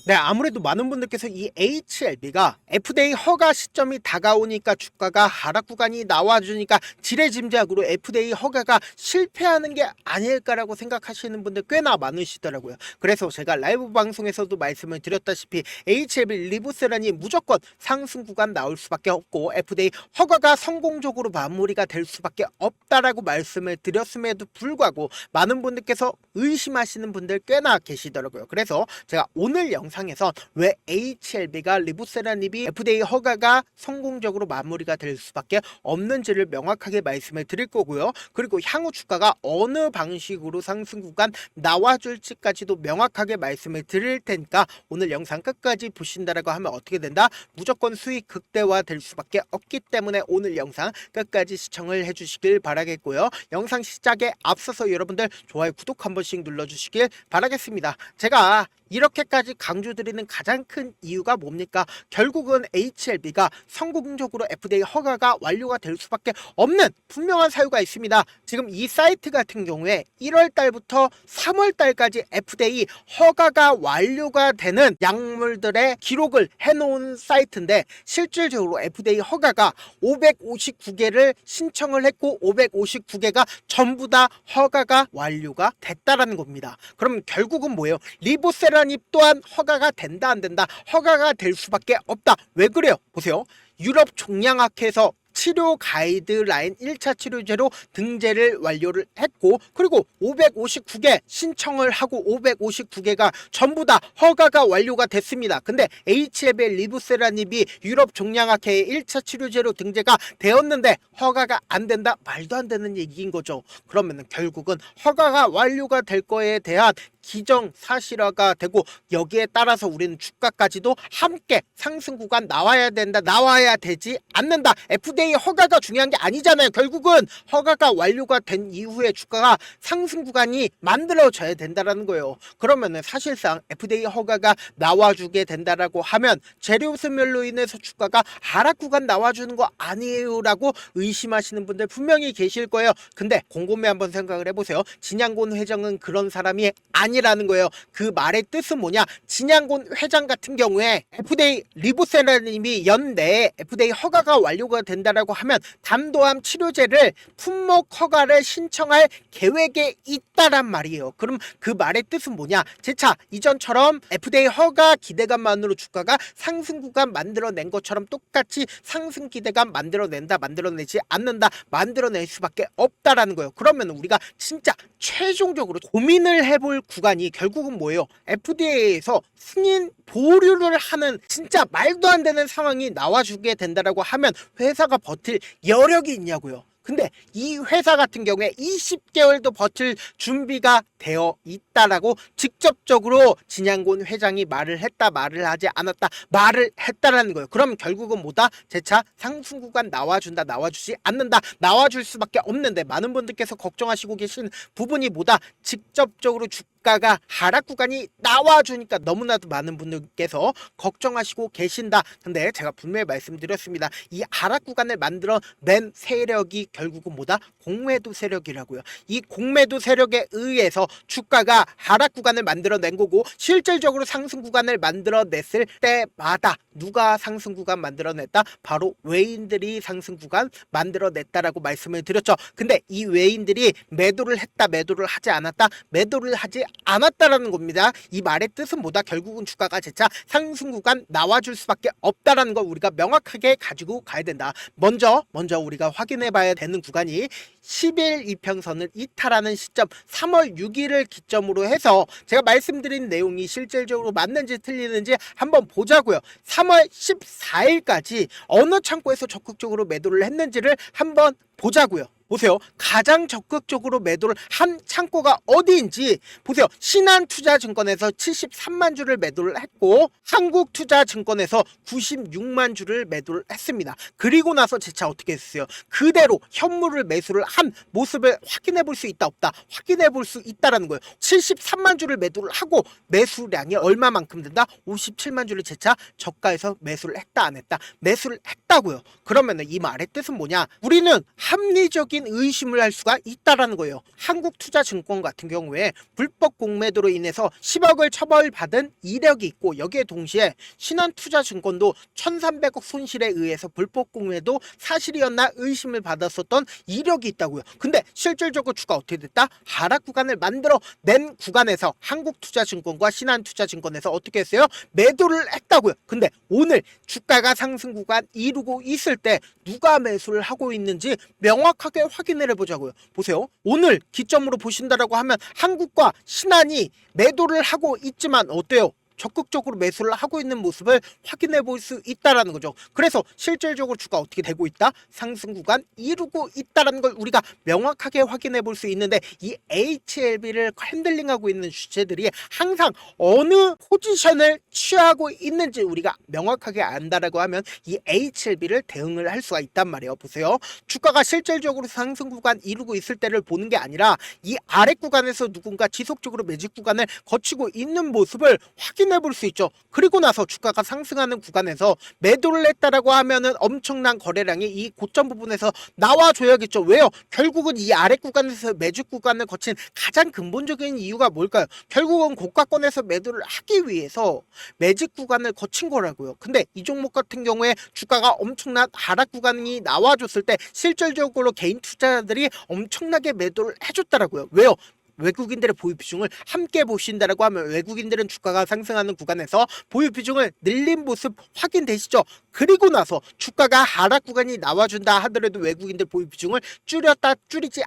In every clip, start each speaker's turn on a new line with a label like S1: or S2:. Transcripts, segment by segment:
S1: 네, 아무래도 많은 분들께서 이 HLB가 FDA 허가 시점이 다가오니까 주가가 하락 구간이 나와주니까 지레짐작으로 FDA 허가가 실패하는 게 아닐까라고 생각하시는 분들 꽤나 많으시더라고요. 그래서 제가 라이브 방송에서도 말씀을 드렸다시피 HLB 리보세란이 무조건 상승 구간 나올 수밖에 없고 FDA 허가가 성공적으로 마무리가 될 수밖에 없다라고 말씀을 드렸음에도 불구하고 많은 분들께서 의심하시는 분들 꽤나 계시더라고요. 그래서 제가 오늘 영상에서 왜 HLB가 리보세라닙이 FDA 허가가 성공적으로 마무리가 될 수밖에 없는지를 명확하게 말씀을 드릴 거고요. 그리고 향후 주가가 어느 방식으로 상승 구간 나와줄지까지도 명확하게 말씀을 드릴 테니까 오늘 영상 끝까지 보신다라고 하면 어떻게 된다? 무조건 수익 극대화 될 수밖에 없기 때문에 오늘 영상 끝까지 시청을 해주시길 바라겠고요. 영상 시작에 앞서서 여러분들 좋아요, 구독 한 번씩 눌러주시길 바라겠습니다. 제가 이렇게까지 강조드리는 가장 큰 이유가 뭡니까? 결국은 HLB가 성공적으로 FDA 허가가 완료가 될 수밖에 없는 분명한 사유가 있습니다. 지금 이 사이트 같은 경우에 1월 달부터 3월 달까지 FDA 허가가 완료가 되는 약물들의 기록을 해놓은 사이트인데 실질적으로 FDA 허가가 559개를 신청을 했고 559개가 전부 다 허가가 완료가 됐다라는 겁니다. 그럼 결국은 뭐예요? 리보세라닙 또한 허가가 된다 안 된다? 허가가 될 수밖에 없다. 왜 그래요? 보세요. 유럽 종양학회에서 치료 가이드라인 1차 치료제로 등재를 완료를 했고 그리고 559개 신청을 하고 559개가 전부 다 허가가 완료가 됐습니다. 근데 HLB 리보세라닙이 유럽 종양학회의 1차 치료제로 등재가 되었는데 허가가 안 된다? 말도 안 되는 얘기인 거죠. 그러면 결국은 허가가 완료가 될 거에 대한 기정사실화가 되고 여기에 따라서 우리는 주가까지도 함께 상승 구간 나와야 된다, 나와야 되지 않는다. FDA 허가가 중요한 게 아니잖아요. 결국은 허가가 완료가 된 이후에 주가가 상승 구간이 만들어져야 된다라는 거예요. 그러면은 사실상 FDA 허가가 나와주게 된다라고 하면 재료 소멸로 인해서 주가가 하락 구간 나와주는 거 아니에요 라고 의심하시는 분들 분명히 계실 거예요. 근데 곰곰이 한번 생각을 해보세요. 진양곤 회장은 그런 사람이 아니라는 거예요. 그 말의 뜻은 뭐냐? 진양곤 회장 같은 경우에 FDA 리보세라님이 연내에 FDA 허가가 완료가 된다라고 하면 담도암 치료제를 품목 허가를 신청할 계획에 있다란 말이에요. 그럼 그 말의 뜻은 뭐냐? 재차 이전처럼 FDA 허가 기대감만으로 주가가 상승 구간 만들어낸 것처럼 똑같이 상승 기대감 만들어낸다, 만들어내지 않는다, 만들어낼 수밖에 없다라는 거예요. 그러면 우리가 진짜 최종적으로 고민을 해볼 구간이 결국은 뭐예요? FDA에서 승인 보류를 하는 진짜 말도 안 되는 상황이 나와주게 된다라고 하면 회사가 버틸 여력이 있냐고요. 근데 이 회사 같은 경우에 20개월도 버틸 준비가 되어 있다라고 직접적으로 진양곤 회장이 말을 했다, 말을 하지 않았다, 말을 했다라는 거예요. 그럼 결국은 뭐다? 재차 상승 구간 나와준다, 나와주지 않는다, 나와줄 수밖에 없는데 많은 분들께서 걱정하시고 계신 부분이 뭐다? 직접적으로 주가가 하락 구간이 나와주니까 너무나도 많은 분들께서 걱정하시고 계신다. 근데 제가 분명히 말씀드렸습니다. 이 하락 구간을 만들어낸 세력이 결국은 뭐다? 공매도 세력이라고요. 이 공매도 세력에 의해서 주가가 하락 구간을 만들어낸 거고 실질적으로 상승 구간을 만들어냈을 때마다 누가 상승 구간 만들어냈다? 바로 외인들이 상승 구간 만들어냈다라고 말씀을 드렸죠. 근데 이 외인들이 매도를 했다, 매도를 하지 않았다? 매도를 하지 않았다라는 겁니다. 이 말의 뜻은 뭐다? 결국은 주가가 재차 상승 구간 나와줄 수밖에 없다라는 걸 우리가 명확하게 가지고 가야 된다. 먼저 우리가 확인해 봐야 되는 구간이 10일 이평선을 이탈하는 시점 3월 6일을 기점으로 해서 제가 말씀드린 내용이 실질적으로 맞는지 틀리는지 한번 보자고요. 3월 14일까지 어느 창고에서 적극적으로 매도를 했는지를 한번 보자고요. 보세요. 가장 적극적으로 매도를 한 창고가 어디인지 보세요. 신한투자증권에서 73만 주를 매도를 했고 한국투자증권에서 96만 주를 매도를 했습니다. 그리고 나서 재차 어떻게 했어요? 그대로 현물을 매수를 한 모습을 확인해 볼 수 있다 없다? 확인해 볼 수 있다라는 거예요. 73만 주를 매도를 하고 매수량이 얼마만큼 된다? 57만 주를 재차 저가에서 매수를 했다 안 했다? 매수를 했다고요. 그러면 이 말의 뜻은 뭐냐? 우리는 합리적인 확인 의심을 할 수가 있다라는 거예요. 한국투자증권 같은 경우에 불법 공매도로 인해서 10억을 처벌받은 이력이 있고, 여기에 동시에 신한투자증권도 1,300억 손실에 의해서 불법 공매도 사실이었나 의심을 받았었던 이력이 있다고요. 근데 실질적으로 주가 어떻게 됐다? 하락 구간을 만들어 낸 구간에서 한국투자증권과 신한투자증권에서 어떻게 했어요? 매도를 했다고요. 근데 오늘 주가가 상승 구간 이루고 있을 때 누가 매수를 하고 있는지 명확하게 확인을 해보자고요. 보세요. 오늘 기점으로 보신다라고 하면 한국과 신한이 매도를 하고 있지만 어때요? 적극적으로 매수를 하고 있는 모습을 확인해 볼 수 있다라는 거죠. 그래서 실질적으로 주가 어떻게 되고 있다? 상승 구간 이루고 있다라는 걸 우리가 명확하게 확인해 볼 수 있는데, 이 HLB를 핸들링하고 있는 주체들이 항상 어느 포지션을 취하고 있는지 우리가 명확하게 안다라고 하면 이 HLB를 대응을 할 수가 있단 말이에요. 보세요. 주가가 실질적으로 상승 구간 이루고 있을 때를 보는 게 아니라 이 아래 구간에서 누군가 지속적으로 매집 구간을 거치고 있는 모습을 확인해 볼 수 있죠. 그리고 나서 주가가 상승하는 구간에서 매도를 했다라고 하면은 엄청난 거래량이 이 고점 부분에서 나와줘야겠죠. 왜요? 결국은 이 아래 구간에서 매집 구간을 거친 가장 근본적인 이유가 뭘까요? 결국은 고가권에서 매도를 하기 위해서 매집 구간을 거친 거라고요. 근데 이 종목 같은 경우에 주가가 엄청난 하락 구간이 나와줬을 때 실질적으로 개인 투자자들이 엄청나게 매도를 해줬다라고요. 왜요? 외국인들의 보유 비중을 함께 보신다라고 하면 외국인들은 주가가 상승하는 구간에서 보유 비중을 늘린 모습 확인되시죠? 그리고 나서 주가가 하락 구간이 나와준다 하더라도 외국인들 보유 비중을 줄이지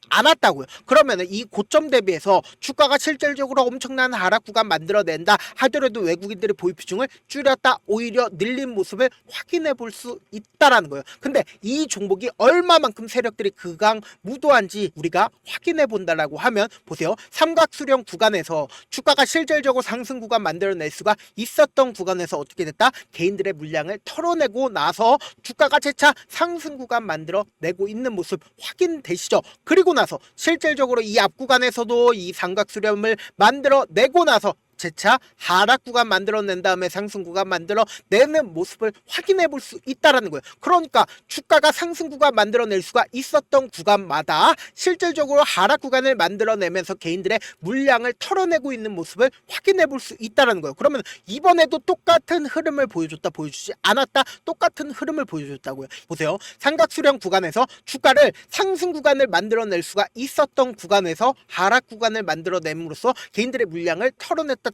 S1: 않았다고요. 그러면 이 고점 대비해서 주가가 실질적으로 엄청난 하락 구간 만들어낸다 하더라도 외국인들의 보유 비중을 줄였다 오히려 늘린 모습을 확인해 볼 수 있다라는 거예요. 근데 이 종목이 얼마만큼 세력들이 극강무도한지 우리가 확인해 본다라고 하면 보세요. 삼각수령 구간에서 주가가 실질적으로 상승 구간 만들어낼 수가 있었던 구간에서 어떻게 됐다? 개인들의 물량을 털어내고 나서 주가가 재차 상승 구간 만들어내고 있는 모습 확인되시죠? 그리고 나서 실질적으로 이 앞 구간에서도 이 삼각수렴을 만들어내고 나서 재차 하락 구간 만들어낸 다음에 상승 구간 만들어내는 모습을 확인해 볼 수 있다라는 거예요. 그러니까 주가가 상승 구간 만들어낼 수가 있었던 구간마다 실질적으로 하락 구간을 만들어내면서 개인들의 물량을 털어내고 있는 모습을 확인해 볼 수 있다라는 거예요. 그러면 이번에도 똑같은 흐름을 보여줬다, 보여주지 않았다, 똑같은 흐름을 보여줬다고요. 보세요. 삼각수령 구간에서 주가를 상승 구간을 만들어낼 수가 있었던 구간에서 하락 구간을 만들어냄으로써 개인들의 물량을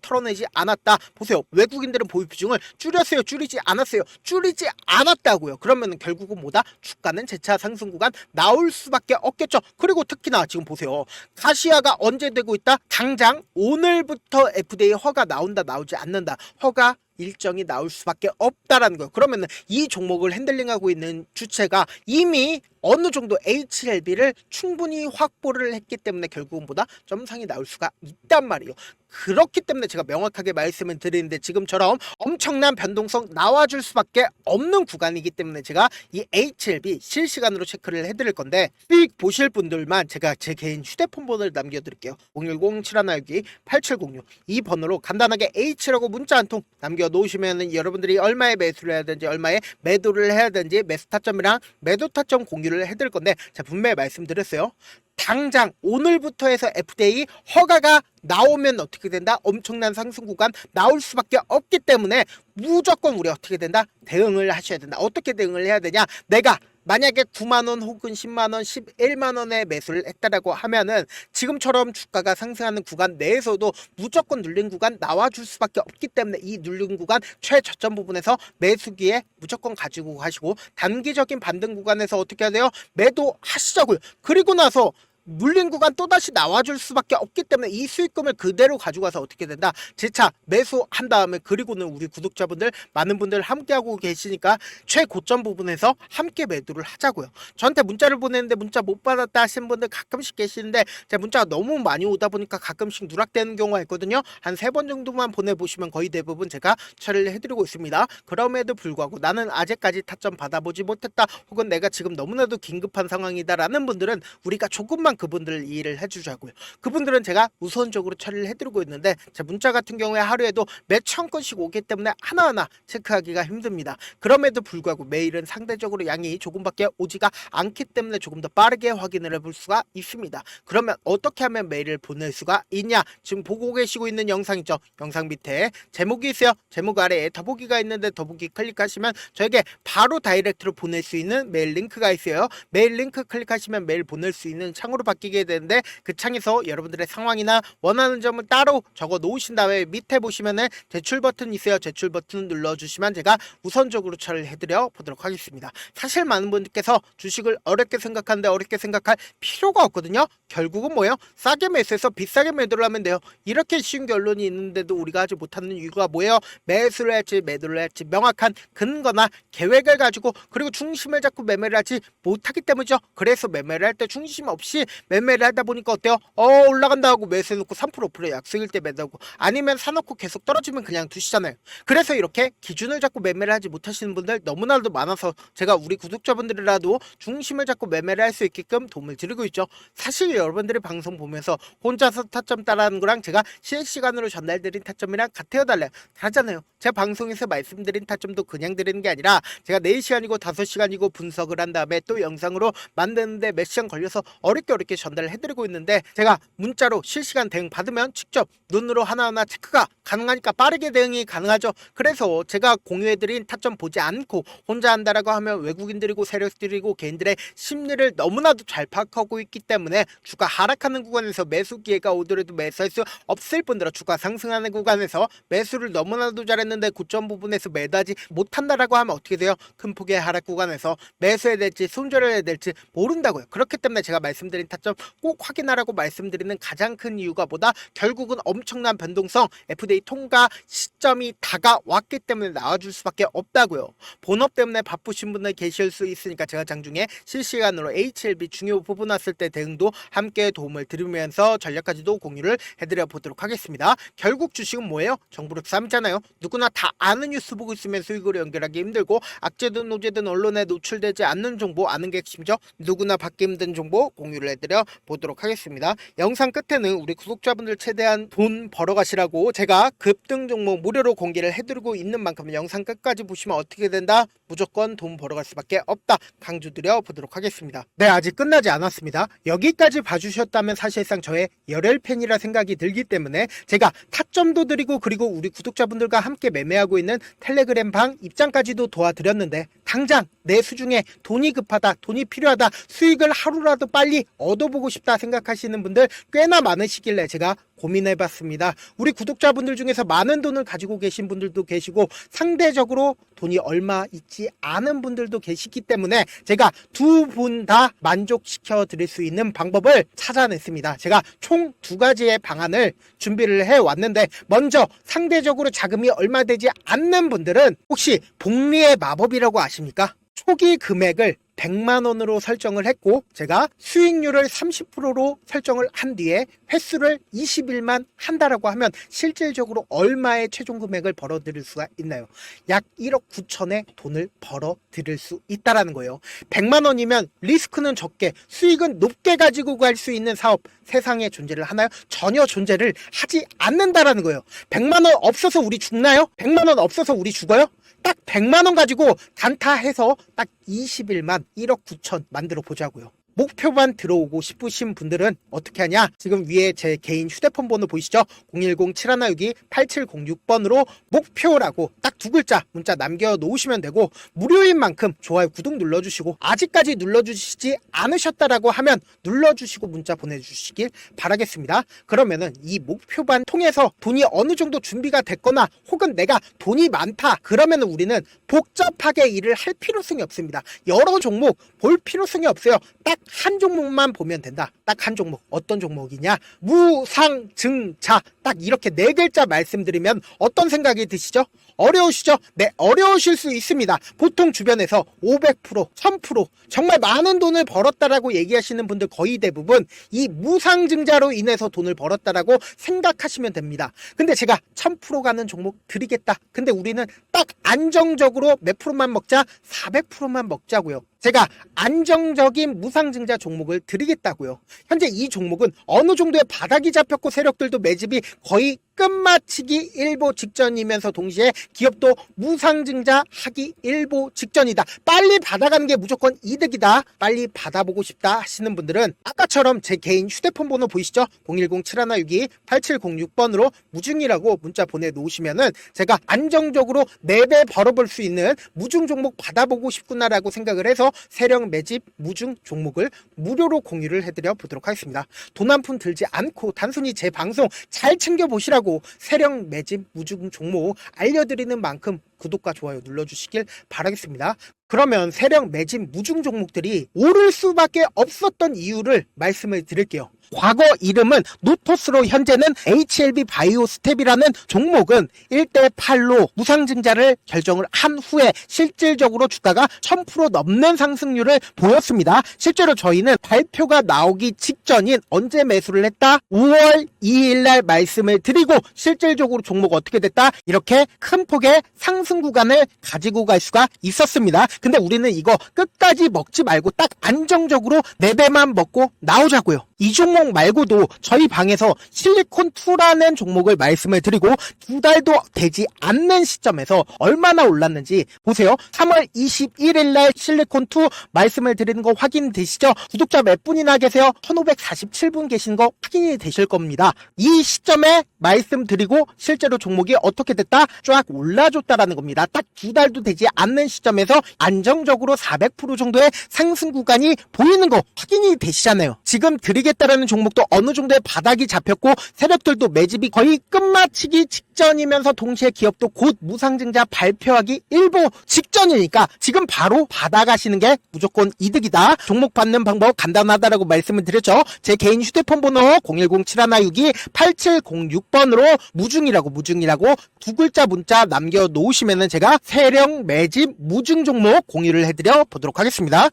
S1: 털어내지 않았다. 보세요. 외국인들은 보유 비중을 줄였어요? 줄이지 않았어요? 줄이지 않았다고요. 그러면 결국은 뭐다? 주가는 재차 상승 구간 나올 수밖에 없겠죠. 그리고 특히나 지금 보세요. 가시화가 언제 되고 있다? 당장 오늘부터 FDA 허가 나온다, 나오지 않는다. 허가 일정이 나올 수밖에 없다라는 거예요. 그러면 이 종목을 핸들링하고 있는 주체가 이미 어느 정도 HLB를 충분히 확보를 했기 때문에 결국은 보다 점상이 나올 수가 있단 말이에요. 그렇기 때문에 제가 명확하게 말씀을 드리는데 지금처럼 엄청난 변동성 나와줄 수밖에 없는 구간이기 때문에 제가 이 HLB 실시간으로 체크를 해드릴 건데, 수익 보실 분들만 제가 제 개인 휴대폰 번호를 남겨드릴게요. 010-7162-8706 이 번호로 간단하게 H라고 문자 한 통 남겨놓으시면 여러분들이 얼마에 매수를 해야 되는지 얼마에 매도를 해야 되는지 매수 타점이랑 매도 타점 공유를 해드릴 건데, 제가 분명히 말씀드렸어요. 당장 오늘부터 해서 FDA 허가가 나오면 어떻게 된다? 엄청난 상승 구간 나올 수밖에 없기 때문에 무조건 우리 어떻게 된다? 대응을 하셔야 된다. 어떻게 대응을 해야 되냐? 내가 만약에 9만원 혹은 10만원, 11만원에 매수를 했다라고 하면은 지금처럼 주가가 상승하는 구간 내에서도 무조건 눌린 구간 나와줄 수밖에 없기 때문에 이 눌린 구간 최저점 부분에서 매수기에 무조건 가지고 가시고, 단기적인 반등 구간에서 어떻게 해야 돼요? 매도하시자고요. 그리고 나서 물린 구간 또다시 나와줄 수밖에 없기 때문에 이 수익금을 그대로 가져가서 어떻게 된다? 재차 매수한 다음에, 그리고는 우리 구독자분들 많은 분들 함께하고 계시니까 최고점 부분에서 함께 매도를 하자고요. 저한테 문자를 보냈는데 문자 못 받았다 하시는 분들 가끔씩 계시는데 제 문자가 너무 많이 오다 보니까 가끔씩 누락되는 경우가 있거든요. 한 3번 정도만 보내보시면 거의 대부분 제가 처리를 해드리고 있습니다. 그럼에도 불구하고 나는 아직까지 타점 받아보지 못했다, 혹은 내가 지금 너무나도 긴급한 상황이다 라는 분들은 우리가 조금만 최대한 그분들을 이해를 해주자고요. 그분들은 제가 우선적으로 처리를 해드리고 있는데 제 문자 같은 경우에 하루에도 몇천 건씩 오기 때문에 하나하나 체크하기가 힘듭니다. 그럼에도 불구하고 메일은 상대적으로 양이 조금밖에 오지가 않기 때문에 조금 더 빠르게 확인을 해볼 수가 있습니다. 그러면 어떻게 하면 메일을 보낼 수가 있냐? 지금 보고 계시고 있는 영상 있죠? 영상 밑에 제목이 있어요. 제목 아래에 더보기가 있는데 더보기 클릭하시면 저에게 바로 다이렉트로 보낼 수 있는 메일 링크가 있어요. 메일 링크 클릭하시면 메일 보낼 수 있는 창으로 바뀌게 되는데 그 창에서 여러분들의 상황이나 원하는 점을 따로 적어 놓으신 다음에 밑에 보시면은 제출 버튼 있어요. 제출 버튼 눌러주시면 제가 우선적으로 처리를 해드려 보도록 하겠습니다. 사실 많은 분들께서 주식을 어렵게 생각하는데 어렵게 생각할 필요가 없거든요. 결국은 뭐예요? 싸게 매수해서 비싸게 매도를 하면 돼요. 이렇게 쉬운 결론이 있는데도 우리가 하지 못하는 이유가 뭐예요? 매수를 할지 매도를 할지 명확한 근거나 계획을 가지고 그리고 중심을 잡고 매매를 하지 못하기 때문이죠. 그래서 매매를 할 때 중심 없이 매매를 하다 보니까 어때요? 올라간다 하고 매수해놓고 3% 5% 약속일 때 매도하고 아니면 사놓고 계속 떨어지면 그냥 두시잖아요. 그래서 이렇게 기준을 잡고 매매를 하지 못하시는 분들 너무나도 많아서 제가 우리 구독자분들이라도 중심을 잡고 매매를 할 수 있게끔 도움을 드리고 있죠. 사실 여러분들이 방송 보면서 혼자서 타점 따라하는 거랑 제가 실시간으로 전달드린 타점이랑 같아요 달라요? 다르잖아요. 제 방송에서 말씀드린 타점도 그냥 드리는 게 아니라 제가 4시간이고 5시간이고 분석을 한 다음에 또 영상으로 만드는데 몇 시간 걸려서 어렵게 전달을 해드리고 있는데 제가 문자로 실시간 대응 받으면 직접 눈으로 하나하나 체크가 가능하니까 빠르게 대응이 가능하죠. 그래서 제가 공유해드린 타점 보지 않고 혼자 한다라고 하면 외국인들이고 세력들이고 개인들의 심리를 너무나도 잘 파악하고 있기 때문에 주가 하락하는 구간에서 매수 기회가 오더라도 매수할 수 없을 뿐더러 주가 상승하는 구간에서 매수를 너무나도 잘했는데 고점 부분에서 매도하지 못한다라고 하면 어떻게 돼요? 큰 폭의 하락 구간에서 매수해야 될지 손절을 해야 될지 모른다고요. 그렇기 때문에 제가 말씀드린 타점 꼭 확인하라고 말씀드리는 가장 큰 이유가 뭐다? 결국은 엄청난 변동성 FDA 통과 시점이 다가왔기 때문에 나와줄 수밖에 없다고요. 본업 때문에 바쁘신 분들 계실 수 있으니까 제가 장중에 실시간으로 HLB 중요 부분 왔을 때 대응도 함께 도움을 드리면서 전략까지도 공유를 해드려 보도록 하겠습니다. 결국 주식은 뭐예요? 정보력 싸움이잖아요. 누구나 다 아는 뉴스 보고 있으면 수익으로 연결하기 힘들고 악재든 노재든 언론에 노출되지 않는 정보 아는 게 핵심이죠. 누구나 받기 힘든 정보 공유를 해드려 보도록 하겠습니다. 영상 끝에는 우리 구독자분들 최대한 돈 벌어가시라고 제가 급등 종목 무료로 공개를 해드리고 있는 만큼 영상 끝까지 보시면 어떻게 된다? 무조건 돈 벌어갈 수밖에 없다. 강조드려 보도록 하겠습니다. 네, 아직 끝나지 않았습니다. 여기까지 봐주셨다면 사실상 저의 열혈 팬이라 생각이 들기 때문에 제가 타점도 드리고 그리고 우리 구독자분들과 함께 매매하고 있는 텔레그램 방 입장까지도 도와드렸는데 당장 내 수중에 돈이 급하다, 돈이 필요하다, 수익을 하루라도 빨리 얻어보고 싶다 생각하시는 분들 꽤나 많으시길래 제가 고민해봤습니다. 우리 구독자분들 중에서 많은 돈을 가지고 계신 분들도 계시고 상대적으로 돈이 얼마 있지 않은 분들도 계시기 때문에 제가 두 분 다 만족시켜 드릴 수 있는 방법을 찾아냈습니다. 제가 총 2가지의 방안을 준비를 해왔는데 먼저 상대적으로 자금이 얼마 되지 않는 분들은 혹시 복리의 마법이라고 아십니까? 초기 금액을 100만원으로 설정을 했고 제가 수익률을 30%로 설정을 한 뒤에 횟수를 20일만 한다라고 하면 실질적으로 얼마의 최종 금액을 벌어들일 수가 있나요? 약 1억 9천의 돈을 벌어들일 수 있다라는 거예요. 100만원이면 리스크는 적게 수익은 높게 가지고 갈 수 있는 사업 세상에 존재를 하나요? 전혀 존재를 하지 않는다라는 거예요. 100만원 없어서 우리 죽나요? 100만원 없어서 우리 죽어요? 딱 100만원 가지고 단타해서 딱 20일만 1억 9천 만들어 보자고요. 목표만 들어오고 싶으신 분들은 어떻게 하냐? 지금 위에 제 개인 휴대폰 번호 보이시죠? 010-7162-8706번으로 목표라고 딱 2글자 문자 남겨놓으시면 되고 무료인 만큼 좋아요 구독 눌러주시고 아직까지 눌러주시지 않으셨다라고 하면 눌러주시고 문자 보내주시길 바라겠습니다. 그러면은 이 목표반 통해서 돈이 어느 정도 준비가 됐거나 혹은 내가 돈이 많다 그러면은 우리는 복잡하게 일을 할 필요성이 없습니다. 여러 종목 볼 필요성이 없어요. 딱 한 종목만 보면 된다. 딱 한 종목. 어떤 종목이냐? 무상증자. 딱 이렇게 4글자 말씀드리면 어떤 생각이 드시죠? 어려우시죠? 네, 어려우실 수 있습니다. 보통 주변에서 500%, 1000% 정말 많은 돈을 벌었다라고 얘기하시는 분들 거의 대부분 이 무상증자로 인해서 돈을 벌었다라고 생각하시면 됩니다. 근데 제가 1000% 가는 종목 드리겠다. 근데 우리는 딱 안정적으로 몇 프로만 먹자? 400%만 먹자고요. 제가 안정적인 무상증자 종목을 드리겠다고요. 현재 이 종목은 어느 정도의 바닥이 잡혔고 세력들도 매집이 거의 끝마치기 일보 직전이면서 동시에 기업도 무상증자하기 일보 직전이다. 빨리 받아가는 게 무조건 이득이다. 빨리 받아보고 싶다 하시는 분들은 아까처럼 제 개인 휴대폰 번호 보이시죠? 010-7162-8706번으로 무중이라고 문자 보내놓으시면은 제가 안정적으로 4배 벌어볼 수 있는 무중 종목 받아보고 싶구나라고 생각을 해서 세력 매집 무중 종목을 무료로 공유를 해드려 보도록 하겠습니다. 돈 한 푼 들지 않고 단순히 제 방송 잘 챙겨보시라고 세력 매집 무중 종목 알려드리는 만큼 구독과 좋아요 눌러주시길 바라겠습니다. 그러면 세력 매집 무중 종목들이 오를 수밖에 없었던 이유를 말씀을 드릴게요. 과거 이름은 노토스로 현재는 HLB 바이오스텝이라는 종목은 1대8로 무상증자를 결정을 한 후에 실질적으로 주가가 1000% 넘는 상승률을 보였습니다. 실제로 저희는 발표가 나오기 직전인 언제 매수를 했다? 5월 2일날 말씀을 드리고 실질적으로 종목 어떻게 됐다? 이렇게 큰 폭의 상승 구간을 가지고 갈 수가 있었습니다. 근데 우리는 이거 끝까지 먹지 말고 딱 안정적으로 4배만 먹고 나오자고요. 이 종목 말고도 저희 방에서 실리콘2라는 종목을 말씀을 드리고 2달도 되지 않는 시점에서 얼마나 올랐는지 보세요. 3월 21일 날 실리콘2 말씀을 드리는 거 확인되시죠? 구독자 몇 분이나 계세요? 1547분 계신 거 확인이 되실 겁니다. 이 시점에 말씀드리고 실제로 종목이 어떻게 됐다? 쫙 올라줬다라는 겁니다. 딱 2달도 되지 않는 시점에서 안정적으로 400% 정도의 상승 구간이 보이는 거 확인이 되시잖아요. 지금 드리겠다라는 종목도 어느 정도의 바닥이 잡혔고 세력들도 매집이 거의 끝마치기 직전이면서 동시에 기업도 곧 무상증자 발표하기 일보 직전이니까 지금 바로 받아가시는 게 무조건 이득이다. 종목 받는 방법 간단하다라고 말씀을 드렸죠. 제 개인 휴대폰 번호 010-7162-8706번으로 무중이라고 두 글자 문자 남겨놓으시면은 제가 세력 매집 무중 종목 공유를 해드려 보도록 하겠습니다.